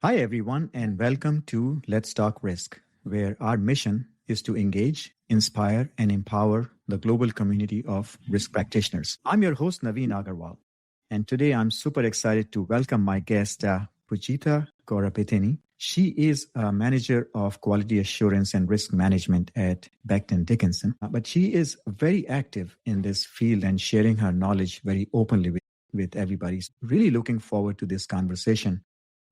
Hi, everyone, and welcome to Let's Talk Risk, where our mission is to engage, inspire, and empower the global community of risk practitioners. I'm your host, Naveen Agarwal, and today I'm super excited to welcome my guest, Pujitha Gourabathini. She is a manager of quality assurance and risk management at Becton Dickinson, but she is very active in this field and sharing her knowledge very openly with everybody. Really looking forward to this conversation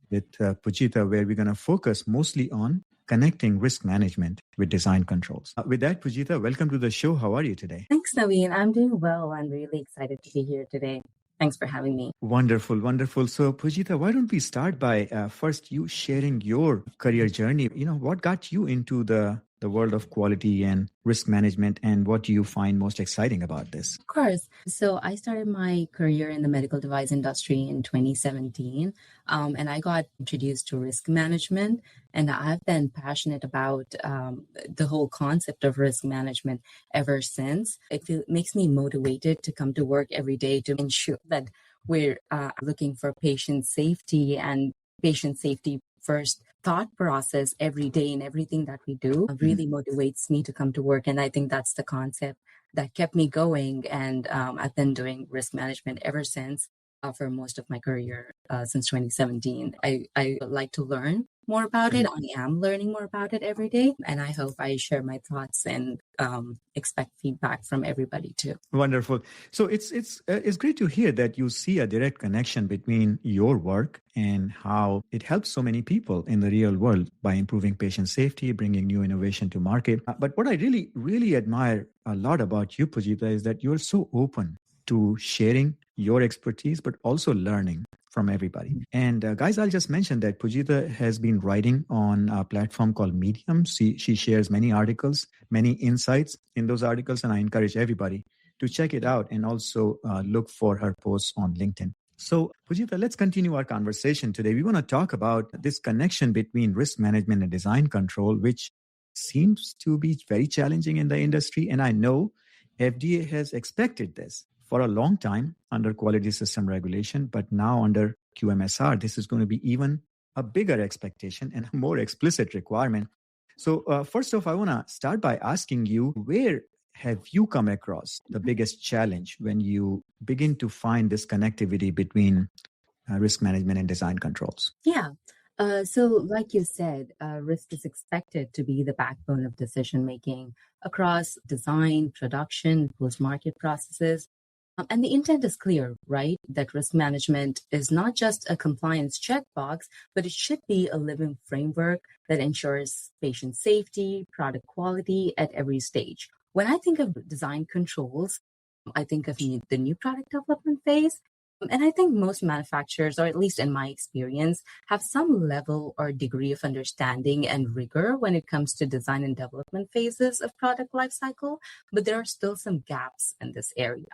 with Pujitha, where we're going to focus mostly on connecting risk management with design controls. With that, Pujitha, welcome to the show. How are you today? Thanks, Naveen. I'm doing well. I'm really excited to be here today. Thanks for having me. Wonderful, wonderful. So, Pujitha, why don't we start by first you sharing your career journey? What got you into the world of quality and risk management, and what do you find most exciting about this? Of course. So I started my career in the medical device industry in 2017, and I got introduced to risk management. And I've been passionate about the whole concept of risk management ever since. It makes me motivated to come to work every day to ensure that we're looking for patient safety and patient safety first thought process every day in everything that we do really motivates me to come to work. And I think that's the concept that kept me going. And I've been doing risk management ever since for most of my career since 2017. I like to learn more about it. I am learning more about it every day. And I hope I share my thoughts and expect feedback from everybody too. Wonderful. So it's great to hear that you see a direct connection between your work and how it helps so many people in the real world by improving patient safety, bringing new innovation to market. But what I really, really admire a lot about you, Pujitha, is that you're so open to sharing your expertise, but also learning from everybody. And guys, I'll just mention that Pujitha has been writing on a platform called Medium. She shares many articles, many insights in those articles, and I encourage everybody to check it out and also look for her posts on LinkedIn. So, Pujitha, let's continue our conversation today. We want to talk about this connection between risk management and design control, which seems to be very challenging in the industry. And I know FDA has expected this for a long time under quality system regulation, but now under QMSR, this is going to be even a bigger expectation and a more explicit requirement. So first off, I want to start by asking you, where have you come across the biggest challenge when you begin to find this connectivity between risk management and design controls? Yeah. So like you said, risk is expected to be the backbone of decision-making across design, production, post-market processes. And the intent is clear, right? That risk management is not just a compliance checkbox, but it should be a living framework that ensures patient safety, product quality at every stage. When I think of design controls, I think of the new product development phase. And I think most manufacturers, or at least in my experience, have some level or degree of understanding and rigor when it comes to design and development phases of product lifecycle, but there are still some gaps in this area.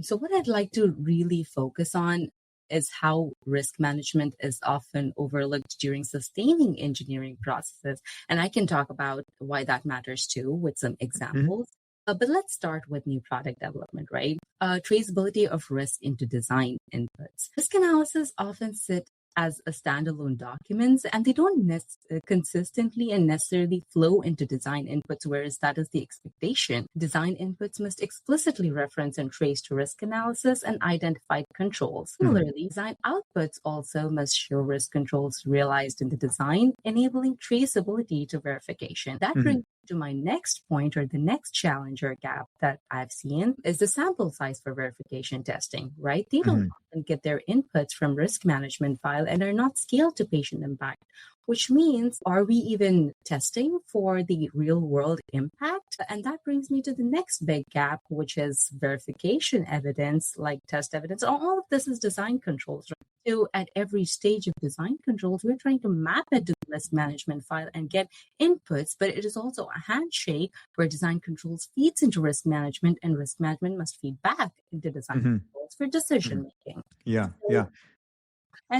So what I'd like to really focus on is how risk management is often overlooked during sustaining engineering processes. And I can talk about why that matters too with some examples. But let's start with new product development, right? Traceability of risk into design inputs. Risk analysis often sit as a standalone documents, and they don't consistently and necessarily flow into design inputs, whereas that is the expectation. Design inputs must explicitly reference and trace to risk analysis and identified controls. Similarly, design outputs also must show risk controls realized in the design, enabling traceability to verification. That brings to my next point, or the next challenge or gap that I've seen, is the sample size for verification testing, right? They don't often get their inputs from risk management file and are not scaled to patient impact, which means, are we even testing for the real world impact? And that brings me to the next big gap, which is verification evidence, like test evidence. All of this is design controls, right? So at every stage of design controls, we're trying to map it to the risk management file and get inputs, but it is also a handshake where design controls feeds into risk management, and risk management must feed back into design controls for decision making.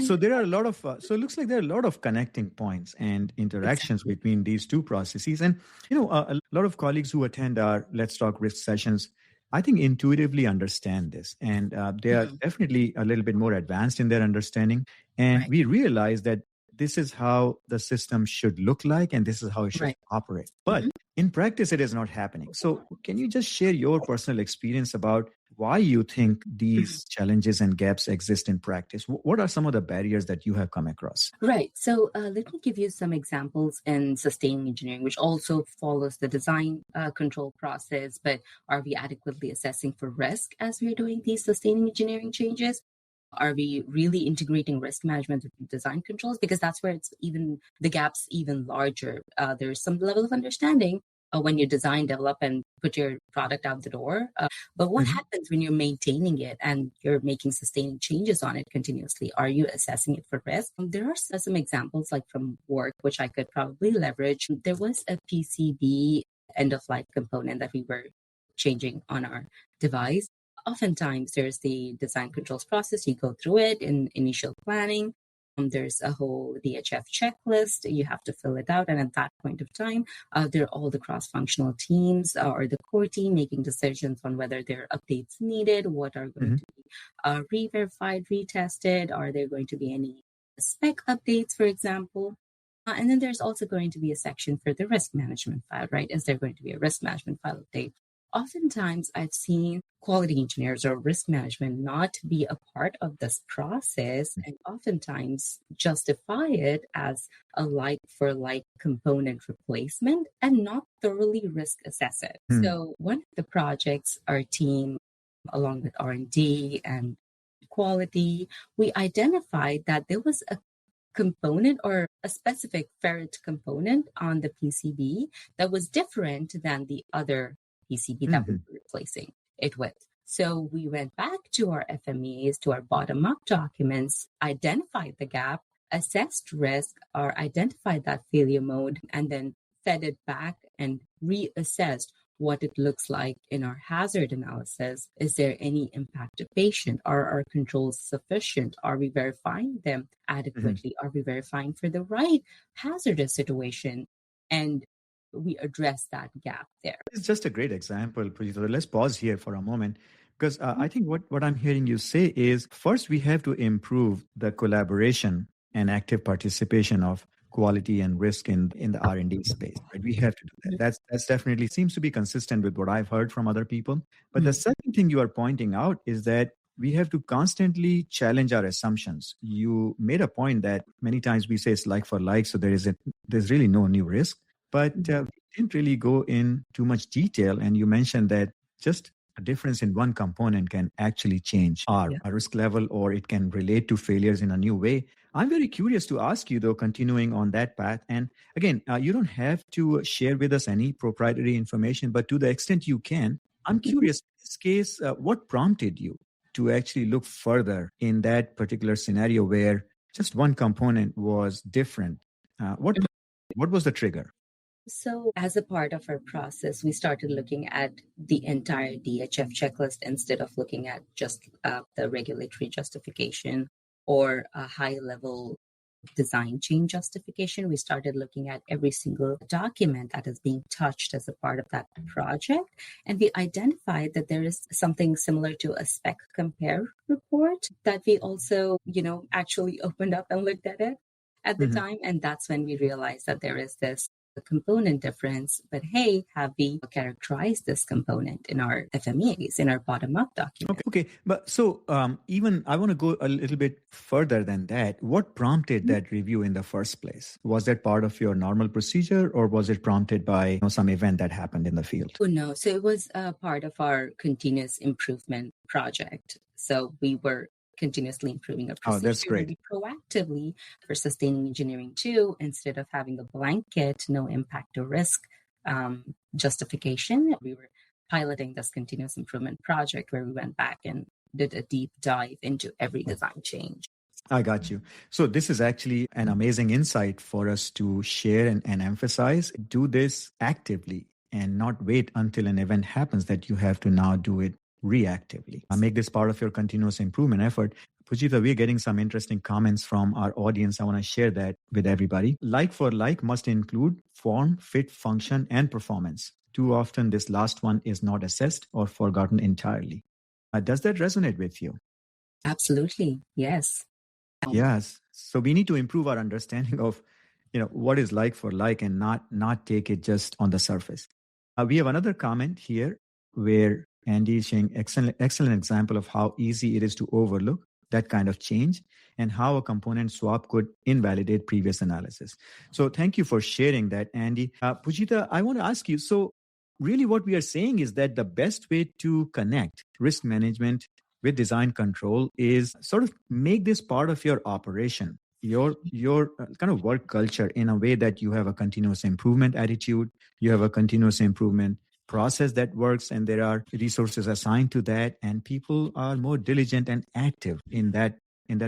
So there are a lot of, so it looks like there are a lot of connecting points and interactions between these two processes. And, a lot of colleagues who attend our Let's Talk Risk sessions, I think intuitively understand this, and they are definitely a little bit more advanced in their understanding. And we realize that this is how the system should look like and this is how it should operate. But in practice, it is not happening. So can you just share your personal experience about why you think these challenges and gaps exist in practice? What are some of the barriers that you have come across? Right. So let me give you some examples in sustaining engineering, which also follows the design control process. But are we adequately assessing for risk as we're doing these sustaining engineering changes? Are we really integrating risk management with design controls? Because that's where the gap's even larger. There's some level of understanding when you design, develop, and put your product out the door. But what happens when you're maintaining it and you're making sustaining changes on it continuously? Are you assessing it for risk? There are some examples like from work, which I could probably leverage. There was a PCB end-of-life component that we were changing on our device. Oftentimes, there's the design controls process. You go through it in initial planning. There's a whole DHF checklist. You have to fill it out. And at that point of time, there are all the cross-functional teams or the core team making decisions on whether there are updates needed, what are going to be re-verified, retested. Are there going to be any spec updates, for example? And then there's also going to be a section for the risk management file, right? Is there going to be a risk management file update? Oftentimes, I've seen quality engineers or risk management not be a part of this process and oftentimes justify it as a like-for-like component replacement and not thoroughly risk assess it. So one of the projects our team, along with R&D and quality, we identified that there was a component or a specific ferrite component on the PCB that was different than the other PCB that we were replacing it with. So we went back to our FMEs, to our bottom-up documents, identified the gap, assessed risk, or identified that failure mode, and then fed it back and reassessed what it looks like in our hazard analysis. Is there any impact to patient? Are our controls sufficient? Are we verifying them adequately? Are we verifying for the right hazardous situation? And we address that gap there. It's just a great example, Pujitha. Let's pause here for a moment because I think what I'm hearing you say is first we have to improve the collaboration and active participation of quality and risk in the R&D space. Right? We have to do that. That's definitely seems to be consistent with what I've heard from other people. But the second thing you are pointing out is that we have to constantly challenge our assumptions. You made a point that many times we say it's like for like, so there's really no new risk. But we didn't really go in too much detail. And you mentioned that just a difference in one component can actually change our risk level, or it can relate to failures in a new way. I'm very curious to ask you, though, continuing on that path. And again, you don't have to share with us any proprietary information, but to the extent you can, I'm curious, in this case, what prompted you to actually look further in that particular scenario where just one component was different? What was the trigger? So as a part of our process, we started looking at the entire DHF checklist instead of looking at just the regulatory justification or a high-level design change justification. We started looking at every single document that is being touched as a part of that project. And we identified that there is something similar to a spec compare report that we also, actually opened up and looked at it at the time. And that's when we realized that there is this component difference, but hey, have we characterized this component in our FMEAs, in our bottom-up document? Okay. But so even I want to go a little bit further than that. What prompted that review in the first place? Was that part of your normal procedure, or was it prompted by some event that happened in the field? Oh, no. So it was part of our continuous improvement project. So we were continuously improving our procedure. Oh, that's great. Maybe proactively for sustaining engineering too, instead of having a blanket, no impact or risk justification. We were piloting this continuous improvement project where we went back and did a deep dive into every design change. I got you. So this is actually an amazing insight for us to share and emphasize. Do this actively and not wait until an event happens that you have to now do it reactively. Make this part of your continuous improvement effort. Pujitha, we're getting some interesting comments from our audience. I want to share that with everybody. Like for like must include form, fit, function, and performance. Too often, this last one is not assessed or forgotten entirely. Does that resonate with you? Absolutely. Yes. Yes. So we need to improve our understanding of, what is like for like, and not take it just on the surface. We have another comment here where Andy is showing excellent example of how easy it is to overlook that kind of change and how a component swap could invalidate previous analysis. So thank you for sharing that, Andy. Pujitha, I want to ask you, so really what we are saying is that the best way to connect risk management with design control is sort of make this part of your operation, your kind of work culture, in a way that you have a continuous improvement attitude, you have a continuous improvement process that works, and there are resources assigned to that, and people are more diligent and active in that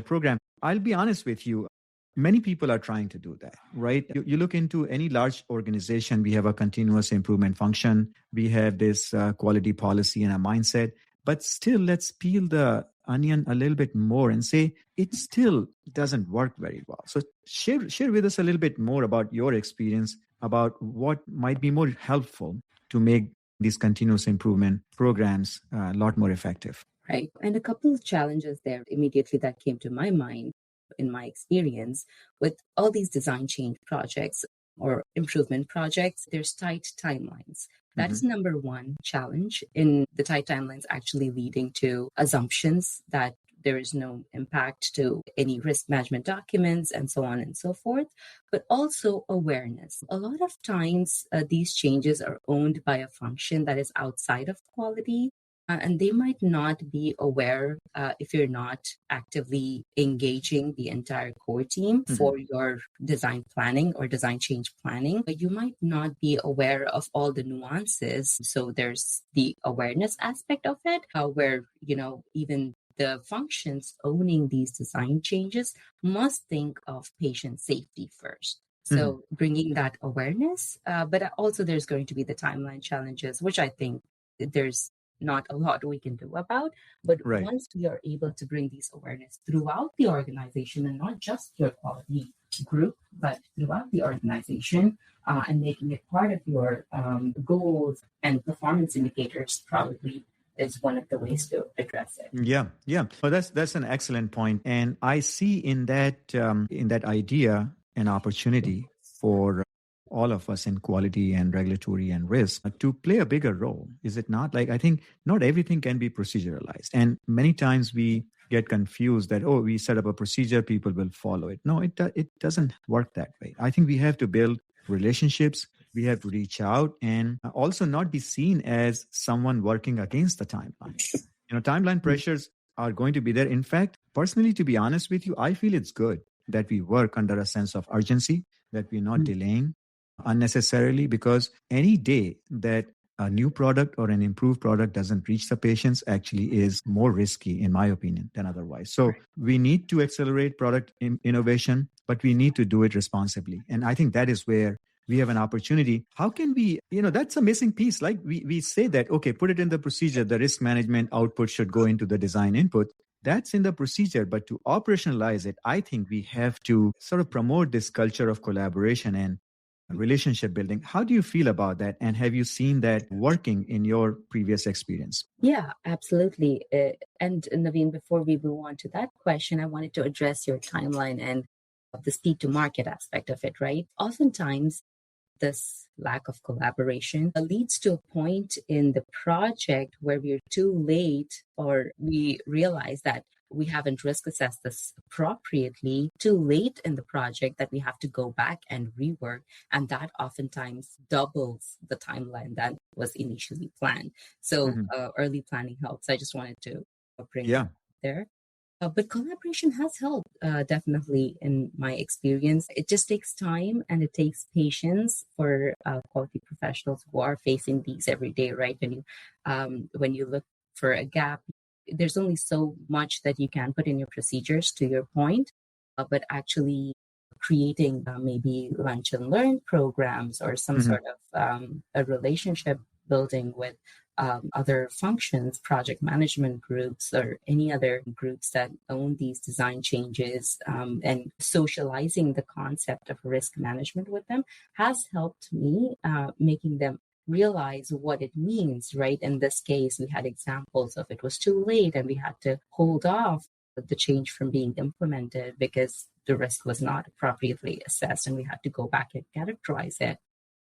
program. I'll be honest with you, many people are trying to do that, right? You look into any large organization, we have a continuous improvement function, we have this quality policy and a mindset, but still, let's peel the onion a little bit more and say it still doesn't work very well. So share with us a little bit more about your experience, about what might be more helpful to make these continuous improvement programs a lot more effective. Right. And a couple of challenges there immediately that came to my mind in my experience with all these design change projects or improvement projects, there's tight timelines. That is number one challenge, in the tight timelines actually leading to assumptions that there is no impact to any risk management documents and so on and so forth, but also awareness. A lot of times, these changes are owned by a function that is outside of quality. And they might not be aware if you're not actively engaging the entire core team for your design planning or design change planning. But you might not be aware of all the nuances. So there's the awareness aspect of it, where, even the functions owning these design changes must think of patient safety first. So bringing that awareness, but also there's going to be the timeline challenges, which I think there's not a lot we can do about. But once we are able to bring these awareness throughout the organization, and not just your quality group, but throughout the organization, and making it part of your goals and performance indicators, probably is one of the ways to address it. Yeah. Well, that's an excellent point, and I see in that idea an opportunity for all of us in quality and regulatory and risk to play a bigger role. Is it not? Like, I think not everything can be proceduralized, and many times we get confused that, we set up a procedure, people will follow it. No, it doesn't work that way. I think we have to build relationships. We have to reach out and also not be seen as someone working against the timeline. Timeline pressures are going to be there. In fact, personally, to be honest with you, I feel it's good that we work under a sense of urgency, that we're not delaying unnecessarily, because any day that a new product or an improved product doesn't reach the patients actually is more risky, in my opinion, than otherwise. So we need to accelerate product innovation, but we need to do it responsibly. And I think that is where we have an opportunity. How can we, that's a missing piece. Like we say that, okay, put it in the procedure, the risk management output should go into the design input. That's in the procedure, but to operationalize it, I think we have to sort of promote this culture of collaboration and relationship building. How do you feel about that? And have you seen that working in your previous experience? Yeah, absolutely. And Naveen, before we move on to that question, I wanted to address your timeline and the speed to market aspect of it, right? Oftentimes, this lack of collaboration leads to a point in the project where we're too late, or we realize that we haven't risk assessed this appropriately too late in the project, that we have to go back and rework. And that oftentimes doubles the timeline that was initially planned. So early planning helps. I just wanted to bring that there. But collaboration has helped, definitely, in my experience. It just takes time and it takes patience for quality professionals who are facing these every day, right? When you look for a gap, there's only so much that you can put in your procedures, to your point, but actually creating maybe lunch and learn programs or some sort of a relationship building with other functions, project management groups, or any other groups that own these design changes, and socializing the concept of risk management with them has helped me, making them realize what it means, right? In this case, we had examples of it was too late and we had to hold off the change from being implemented because the risk was not appropriately assessed and we had to go back and characterize it.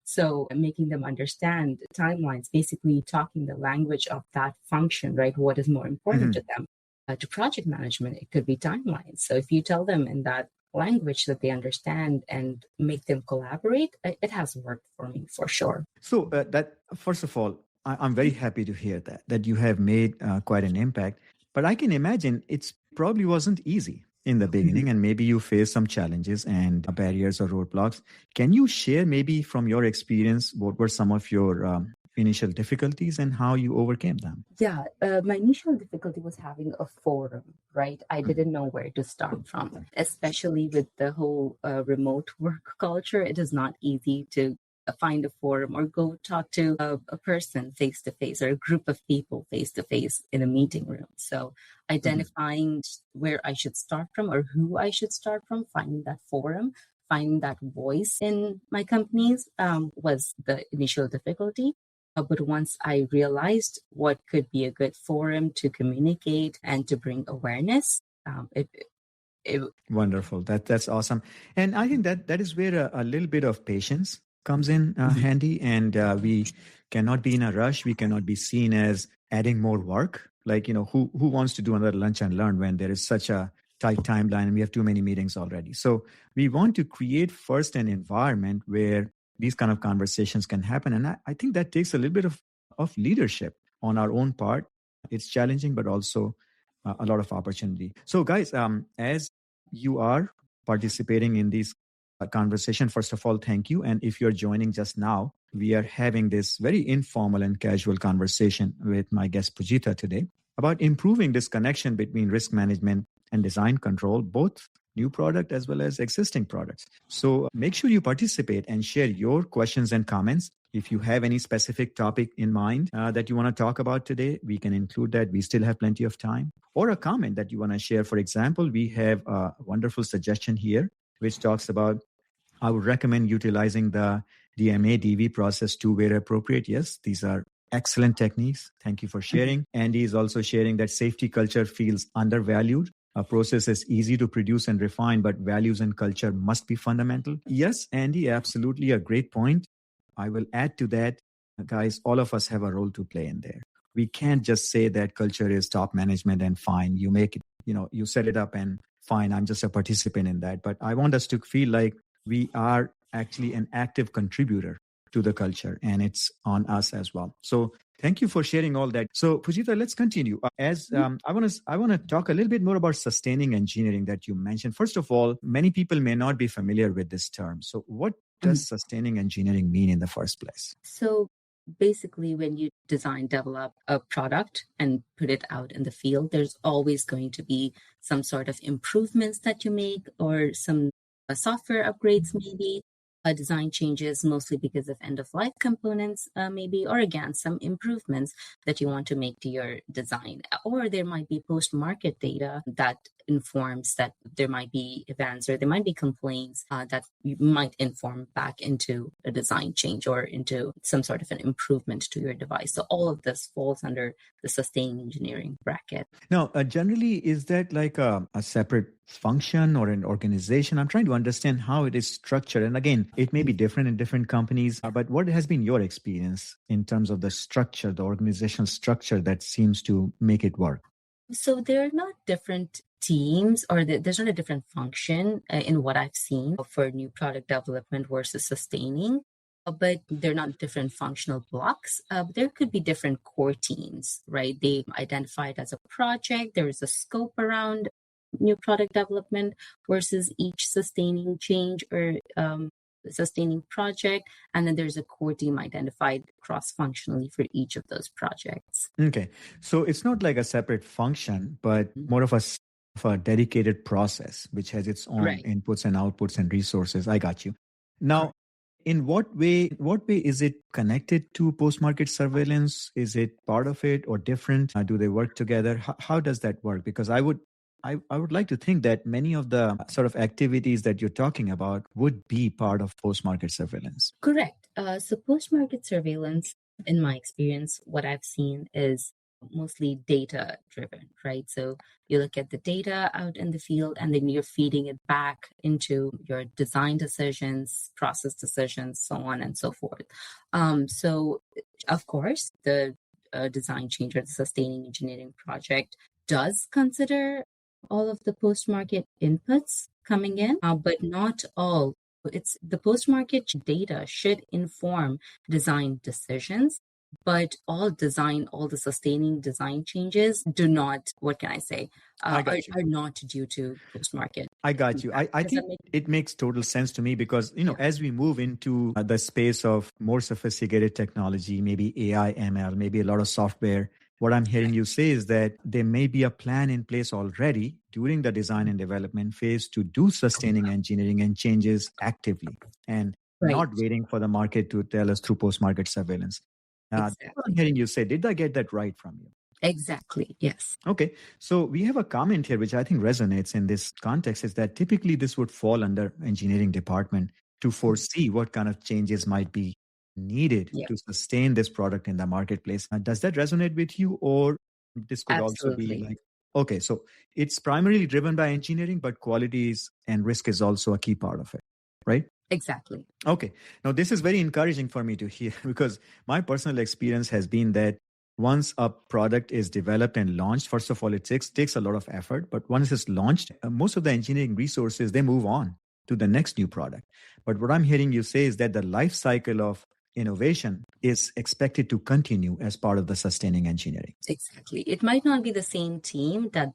So making them understand timelines, basically talking the language of that function, right? What is more important to them? To project management, it could be timelines. So if you tell them in that language that they understand and make them collaborate, it has worked for me for sure. So that, first of all, I'm very happy to hear that you have made quite an impact. But I can imagine it probably wasn't easy in the beginning, and maybe you faced some challenges and barriers or roadblocks. Can you share maybe from your experience what were some of your initial difficulties and how you overcame them? Yeah, my initial difficulty was having a forum, right? I didn't know where to start from, especially with the whole remote work culture. It is not easy to find a forum or go talk to a person face to face or a group of people face to face in a meeting room. So identifying where I should start from or who I should start from, finding that forum, finding that voice in my companies was the initial difficulty. But once I realized what could be a good forum to communicate and to bring awareness, Wonderful. That's awesome. And I think that is where a little bit of patience comes in handy, and we cannot be in a rush. We cannot be seen as adding more work. Like, who wants to do another lunch and learn when there is such a tight timeline and we have too many meetings already? So we want to create first an environment where these kind of conversations can happen. And I think that takes a little bit of leadership on our own part. It's challenging, but also a lot of opportunity. So guys, as you are participating in these conversation, first of all, thank you. And if you're joining just now, we are having this very informal and casual conversation with my guest Pujitha today about improving this connection between risk management and design control, both new product as well as existing products. So make sure you participate and share your questions and comments. If you have any specific topic in mind that you want to talk about today, we can include that. We still have plenty of time. Or a comment that you want to share. For example, we have a wonderful suggestion here, which talks about, I would recommend utilizing the DMA-DV process too where appropriate. Yes, these are excellent techniques. Thank you for sharing. Andy is also sharing that safety culture feels undervalued. A process is easy to produce and refine, but values and culture must be fundamental. Yes, Andy, absolutely a great point. I will add to that, guys, all of us have a role to play in there. We can't just say that culture is top management and fine. You make it, you set it up and fine, I'm just a participant in that. But I want us to feel like we are actually an active contributor to the culture, and it's on us as well. So thank you for sharing all that. So Pujitha, let's continue. I want to talk a little bit more about sustaining engineering that you mentioned. First of all, many people may not be familiar with this term. So what does sustaining engineering mean in the first place? So basically, when you develop a product and put it out in the field, there's always going to be some sort of improvements that you make or some software upgrades, maybe design changes, mostly because of end-of-life components, maybe, or again, some improvements that you want to make to your design. Or there might be post-market data that informs that there might be events or there might be complaints that you might inform back into a design change or into some sort of an improvement to your device. So all of this falls under the sustaining engineering bracket. Now, generally, is that like a separate function or an organization? I'm trying to understand how it is structured. And again, it may be different in different companies, but what has been your experience in terms of the structure, the organizational structure that seems to make it work? So they're not different teams, or there's not a different function in what I've seen for new product development versus sustaining, but they're not different functional blocks. There could be different core teams, right? They identify it as a project. There is a scope around new product development versus each sustaining change or sustaining project. And then there's a core team identified cross-functionally for each of those projects. Okay. So it's not like a separate function, but more of a dedicated process, which has its own inputs and outputs and resources. I got you. Now, in what way is it connected to post-market surveillance? Is it part of it or different? Do they work together? How does that work? Because I would like to think that many of the sort of activities that you're talking about would be part of post-market surveillance. Correct. So post-market surveillance, in my experience, what I've seen is mostly data driven, right? So you look at the data out in the field and then you're feeding it back into your design decisions, process decisions, so on and so forth. So, of course, the design change or the sustaining engineering project does consider all of the post-market inputs coming in, but not all. It's the post-market data should inform design decisions, but all the sustaining design changes do not, what can I say, are not due to post-market. I got you. I think it makes total sense to me because, as we move into the space of more sophisticated technology, maybe AI, ML, maybe a lot of software, what I'm hearing you say is that there may be a plan in place already during the design and development phase to do sustaining engineering and changes actively and not waiting for the market to tell us through post-market surveillance. Exactly. What I'm hearing you say, did I get that right from you? Exactly, yes. Okay, so we have a comment here which I think resonates in this context, is that typically this would fall under engineering department to foresee what kind of changes might be needed to sustain this product in the marketplace. Does that resonate with you, or this could also be like, okay, so it's primarily driven by engineering, but quality and risk is also a key part of it, right? Exactly. Okay. Now, this is very encouraging for me to hear because my personal experience has been that once a product is developed and launched, first of all, it takes a lot of effort. But once it's launched, most of the engineering resources, they move on to the next new product. But what I'm hearing you say is that the life cycle of innovation is expected to continue as part of the sustaining engineering. Exactly. It might not be the same team that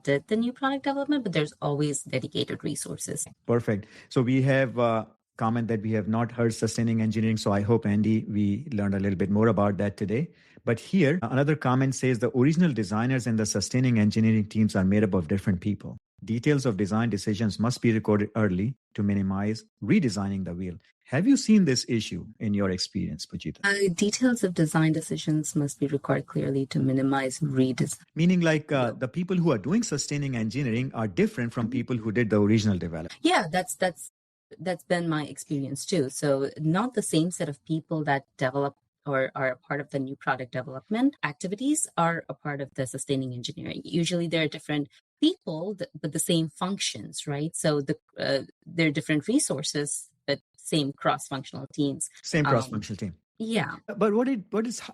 did the new product development, but there's always dedicated resources. Perfect. So we have a comment that we have not heard sustaining engineering. So I hope, Andy, we learned a little bit more about that today. But here, another comment says the original designers and the sustaining engineering teams are made up of different people. Details of design decisions must be recorded early to minimize redesigning the wheel. Have you seen this issue in your experience, Pujitha? Details of design decisions must be recorded clearly to minimize redesign. Meaning like the people who are doing sustaining engineering are different from people who did the original development. Yeah, that's been my experience too. So not the same set of people that develop or are a part of the new product development activities are a part of the sustaining engineering. Usually there are different people, but the same functions, right? So there are different resources, but same cross-functional teams. Same cross-functional team. Yeah. But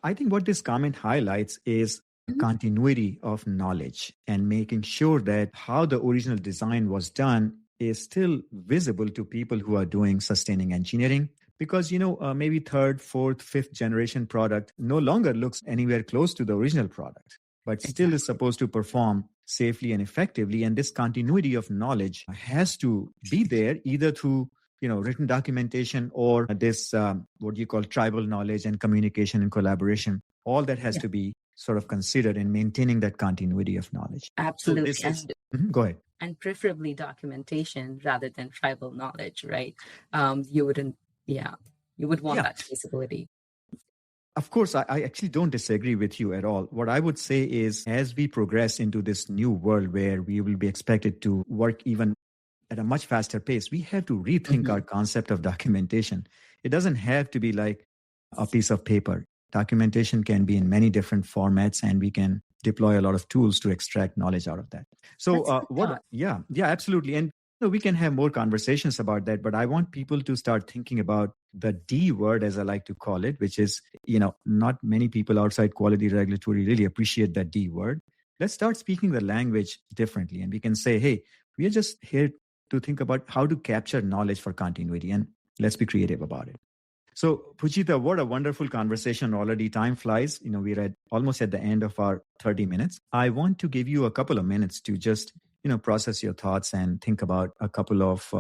I think what this comment highlights is continuity of knowledge and making sure that how the original design was done is still visible to people who are doing sustaining engineering. Because, maybe third, fourth, fifth generation product no longer looks anywhere close to the original product, but still is supposed to perform safely and effectively. And this continuity of knowledge has to be there either through, written documentation or this, what you call tribal knowledge and communication and collaboration. All that has to be sort of considered in maintaining that continuity of knowledge. Absolutely. So go ahead. And preferably documentation rather than tribal knowledge, right? You would want that traceability. Of course, I actually don't disagree with you at all. What I would say is as we progress into this new world where we will be expected to work even at a much faster pace, we have to rethink our concept of documentation. It doesn't have to be like a piece of paper. Documentation can be in many different formats, and we can deploy a lot of tools to extract knowledge out of that. So yeah, absolutely. And we can have more conversations about that, but I want people to start thinking about the D word, as I like to call it, which is, not many people outside quality regulatory really appreciate that D word. Let's start speaking the language differently. And we can say, hey, we are just here to think about how to capture knowledge for continuity, and let's be creative about it. So, Pujitha, what a wonderful conversation already. Time flies. We're almost at the end of our 30 minutes. I want to give you a couple of minutes to just process your thoughts and think about a couple of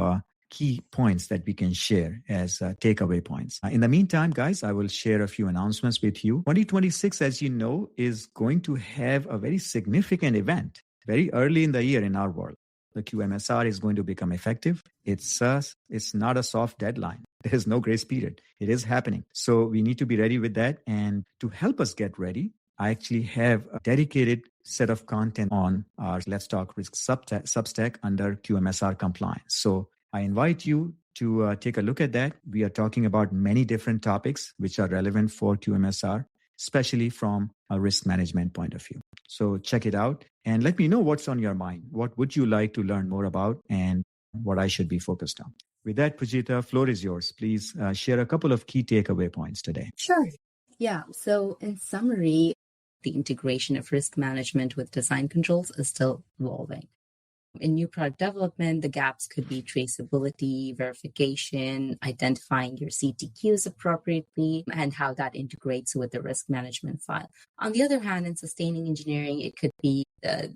key points that we can share as takeaway points. In the meantime, guys, I will share a few announcements with you. 2026, as you know, is going to have a very significant event very early in the year in our world. The QMSR is going to become effective. It's not a soft deadline. There is no grace period. It is happening. So we need to be ready with that. And to help us get ready, I actually have a dedicated set of content on our Let's Talk Risk Substack under QMSR compliance. So I invite you to take a look at that. We are talking about many different topics which are relevant for QMSR. especially from a risk management point of view. So check it out and let me know what's on your mind. What would you like to learn more about and what I should be focused on? With that, Pujitha, floor is yours. Please share a couple of key takeaway points today. Sure. Yeah. So in summary, the integration of risk management with design controls is still evolving. In new product development, the gaps could be traceability, verification, identifying your CTQs appropriately, and how that integrates with the risk management file. On the other hand, in sustaining engineering, it could be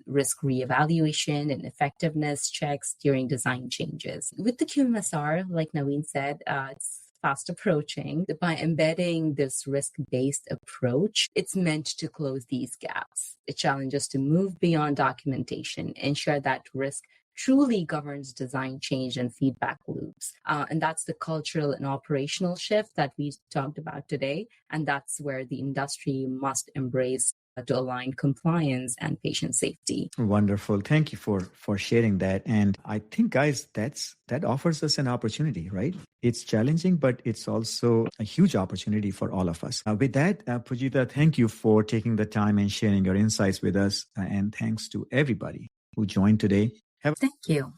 risk reevaluation and effectiveness checks during design changes. With the QMSR, like Naveen said, it's fast approaching. By embedding this risk-based approach, it's meant to close these gaps. It challenges to move beyond documentation, ensure that risk truly governs design change and feedback loops. And that's the cultural and operational shift that we talked about today. And that's where the industry must embrace to align compliance and patient safety. Wonderful. Thank you for sharing that. And I think, guys, that offers us an opportunity, right? It's challenging, but it's also a huge opportunity for all of us. With that, Pujitha, thank you for taking the time and sharing your insights with us. And thanks to everybody who joined today. Thank you.